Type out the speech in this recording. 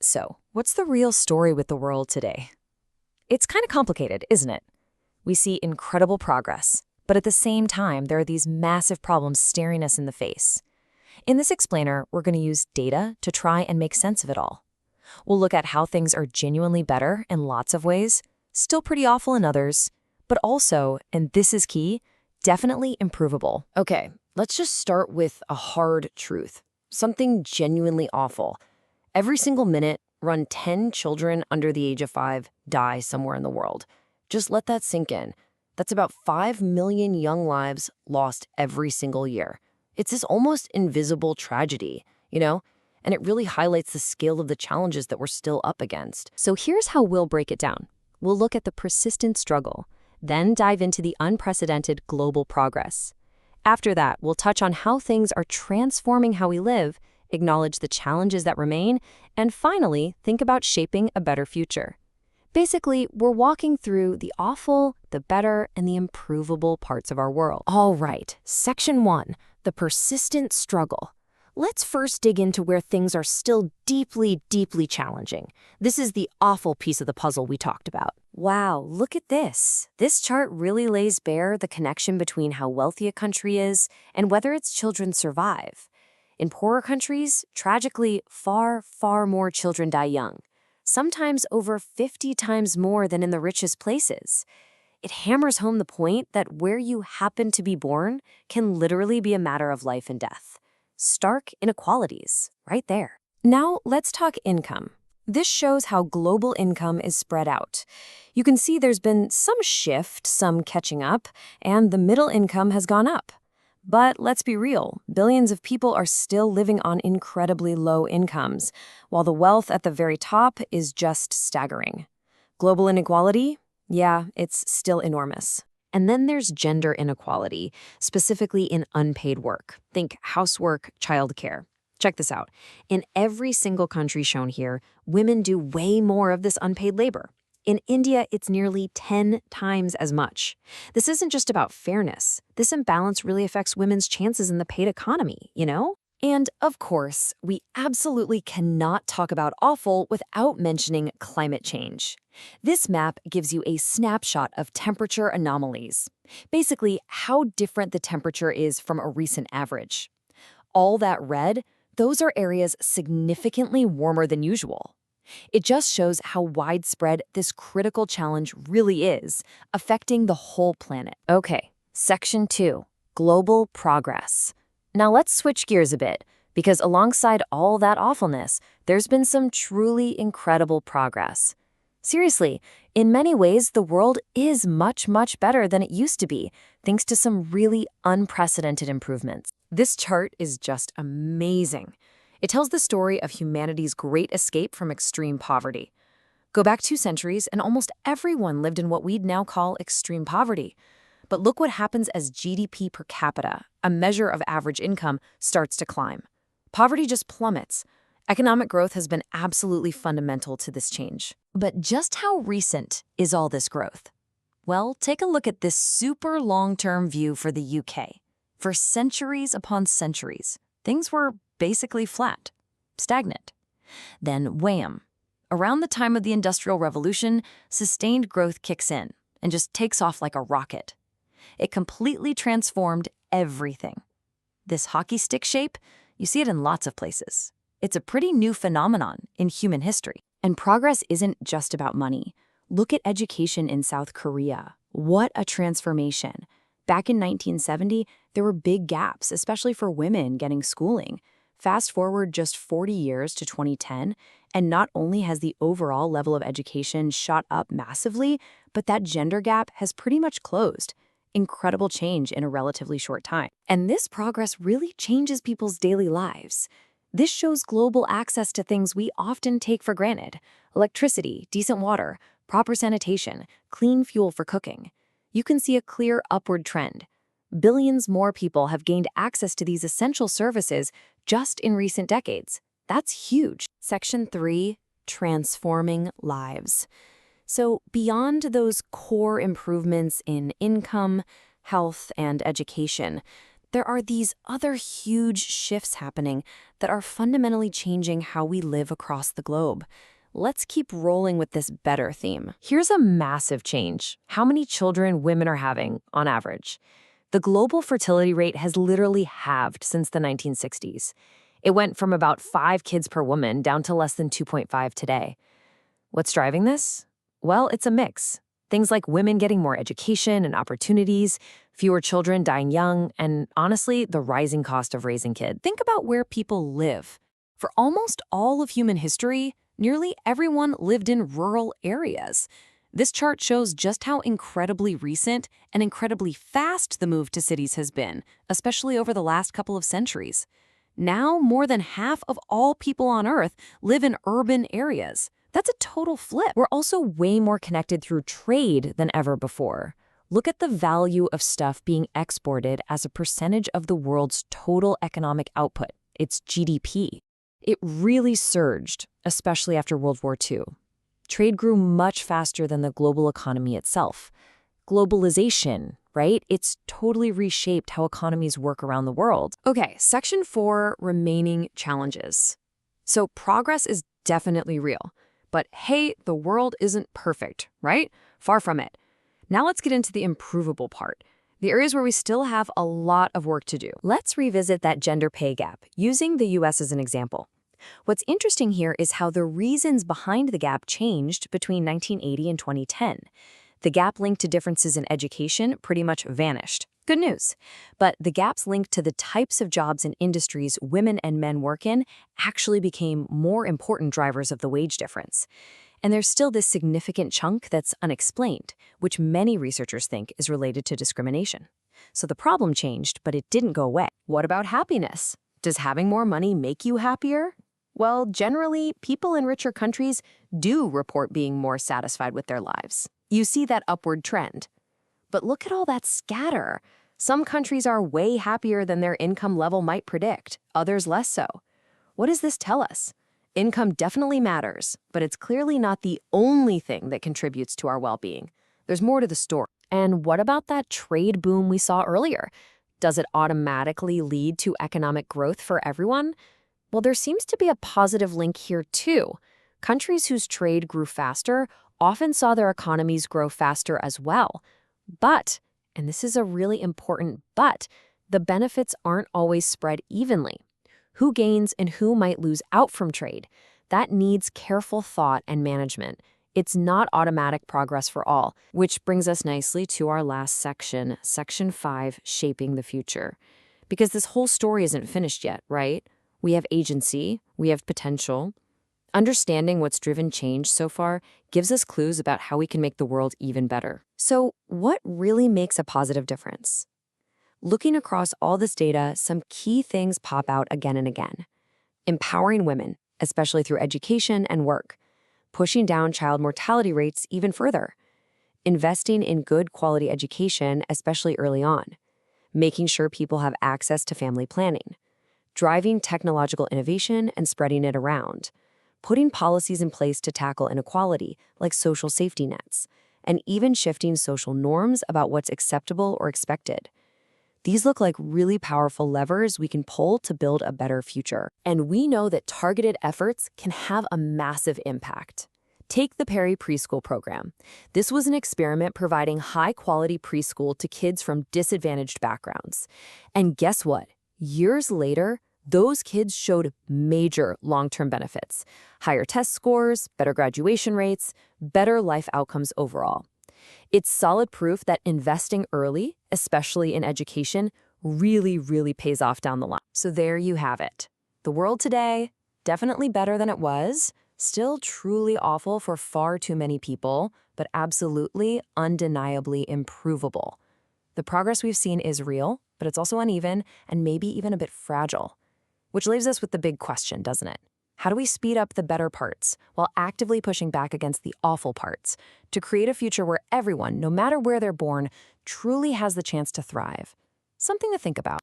So, what's the real story with the world today? It's kind of complicated, isn't it? We see incredible progress, but at the same time, there are these massive problems staring us in the face. In this explainer, we're going to use data to try and make sense of it all. We'll look at how things are genuinely better in lots of ways, still pretty awful in others, but also, and this is key, definitely improvable. Okay, let's just start with a hard truth. Something genuinely awful. Every single minute, around 10 children under the age of 5 die somewhere in the world. Just let that sink in. That's about 5 million young lives lost every single year. It's this almost invisible tragedy, and it really highlights the scale of the challenges that we're still up against. So here's how we'll break it down. We'll look at the persistent struggle, then dive into the unprecedented global progress. After that, we'll touch on how things are transforming how we live, acknowledge the challenges that remain, and finally, think about shaping a better future. Basically, we're walking through the awful, the better, and the improvable parts of our world. All right, Section 1, the persistent struggle. Let's first dig into where things are still deeply, deeply challenging. This is the awful piece of the puzzle we talked about. Wow, look at this. This chart really lays bare the connection between how wealthy a country is and whether its children survive. In poorer countries, tragically, far, far more children die young, sometimes over 50 times more than in the richest places. It hammers home the point that where you happen to be born can literally be a matter of life and death. Stark inequalities, right there. Now, let's talk income. This shows how global income is spread out. You can see there's been some shift, some catching up, and the middle income has gone up. But let's be real, billions of people are still living on incredibly low incomes, while the wealth at the very top is just staggering. Global inequality? Yeah, it's still enormous. And then there's gender inequality, specifically in unpaid work. Think housework, childcare. Check this out. In every single country shown here, women do way more of this unpaid labor. In India, it's nearly 10 times as much. This isn't just about fairness. This imbalance really affects women's chances in the paid economy, And, of course, we absolutely cannot talk about awful without mentioning climate change. This map gives you a snapshot of temperature anomalies. Basically, how different the temperature is from a recent average. All that red, those are areas significantly warmer than usual. It just shows how widespread this critical challenge really is, affecting the whole planet. Okay, Section 2, Global Progress. Now let's switch gears a bit, because alongside all that awfulness, there's been some truly incredible progress. Seriously, in many ways, the world is much, much better than it used to be, thanks to some really unprecedented improvements. This chart is just amazing. It tells the story of humanity's great escape from extreme poverty. Go back 2 centuries, and almost everyone lived in what we'd now call extreme poverty. But look what happens as GDP per capita, a measure of average income, starts to climb. Poverty just plummets. Economic growth has been absolutely fundamental to this change. But just how recent is all this growth? Well, take a look at this super long-term view for the UK. For centuries upon centuries, things were basically flat, stagnant. Then, wham! Around the time of the Industrial Revolution, sustained growth kicks in and just takes off like a rocket. It completely transformed everything. This hockey stick shape, you see it in lots of places. It's a pretty new phenomenon in human history. And progress isn't just about money. Look at education in South Korea. What a transformation. Back in 1970, there were big gaps, especially for women getting schooling. Fast forward just 40 years to 2010, and not only has the overall level of education shot up massively, but that gender gap has pretty much closed. Incredible change in a relatively short time. And this progress really changes people's daily lives. This shows global access to things we often take for granted: electricity, decent water, proper sanitation, clean fuel for cooking. You can see a clear upward trend. Billions more people have gained access to these essential services just in recent decades. That's huge. Section 3, Transforming Lives. So beyond those core improvements in income, health, and education, there are these other huge shifts happening that are fundamentally changing how we live across the globe. Let's keep rolling with this better theme. Here's a massive change: how many children women are having on average. The global fertility rate has literally halved since the 1960s. It went from about 5 kids per woman down to less than 2.5 today. What's driving this? Well, it's a mix. Things like women getting more education and opportunities, fewer children dying young, and honestly, the rising cost of raising kids. Think about where people live. For almost all of human history, nearly everyone lived in rural areas. This chart shows just how incredibly recent and incredibly fast the move to cities has been, especially over the last couple of centuries. Now, more than half of all people on Earth live in urban areas. That's a total flip. We're also way more connected through trade than ever before. Look at the value of stuff being exported as a percentage of the world's total economic output, its GDP. It really surged, especially after World War II. Trade grew much faster than the global economy itself. Globalization, right? It's totally reshaped how economies work around the world. Okay, Section 4, remaining challenges. So progress is definitely real. But hey, the world isn't perfect, right? Far from it. Now let's get into the improvable part, the areas where we still have a lot of work to do. Let's revisit that gender pay gap, using the US as an example. What's interesting here is how the reasons behind the gap changed between 1980 and 2010. The gap linked to differences in education pretty much vanished. Good news. But the gaps linked to the types of jobs and industries women and men work in actually became more important drivers of the wage difference. And there's still this significant chunk that's unexplained, which many researchers think is related to discrimination. So the problem changed, but it didn't go away. What about happiness? Does having more money make you happier? Well, generally, people in richer countries do report being more satisfied with their lives. You see that upward trend. But look at all that scatter. Some countries are way happier than their income level might predict, others less so. What does this tell us? Income definitely matters, but it's clearly not the only thing that contributes to our well-being. There's more to the story. And what about that trade boom we saw earlier? Does it automatically lead to economic growth for everyone? Well, there seems to be a positive link here too. Countries whose trade grew faster often saw their economies grow faster as well. But, and this is a really important but, the benefits aren't always spread evenly. Who gains and who might lose out from trade? That needs careful thought and management. It's not automatic progress for all, which brings us nicely to our last section, Section 5, Shaping the Future. Because this whole story isn't finished yet, right? We have agency, we have potential. Understanding what's driven change so far gives us clues about how we can make the world even better. So, what really makes a positive difference? Looking across all this data, some key things pop out again and again. Empowering women, especially through education and work. Pushing down child mortality rates even further. Investing in good quality education, especially early on. Making sure people have access to family planning. Driving technological innovation and spreading it around. Putting policies in place to tackle inequality, like social safety nets, and even shifting social norms about what's acceptable or expected. These look like really powerful levers we can pull to build a better future. And we know that targeted efforts can have a massive impact. Take the Perry Preschool Program. This was an experiment providing high-quality preschool to kids from disadvantaged backgrounds. And guess what? Years later, those kids showed major long-term benefits: higher test scores, better graduation rates, better life outcomes overall. It's solid proof that investing early, especially in education, really pays off down the line. So there you have it. The world today, definitely better than it was, still truly awful for far too many people, but absolutely, undeniably improvable. The progress we've seen is real, but it's also uneven and maybe even a bit fragile. Which leaves us with the big question, doesn't it? How do we speed up the better parts while actively pushing back against the awful parts to create a future where everyone, no matter where they're born, truly has the chance to thrive? Something to think about.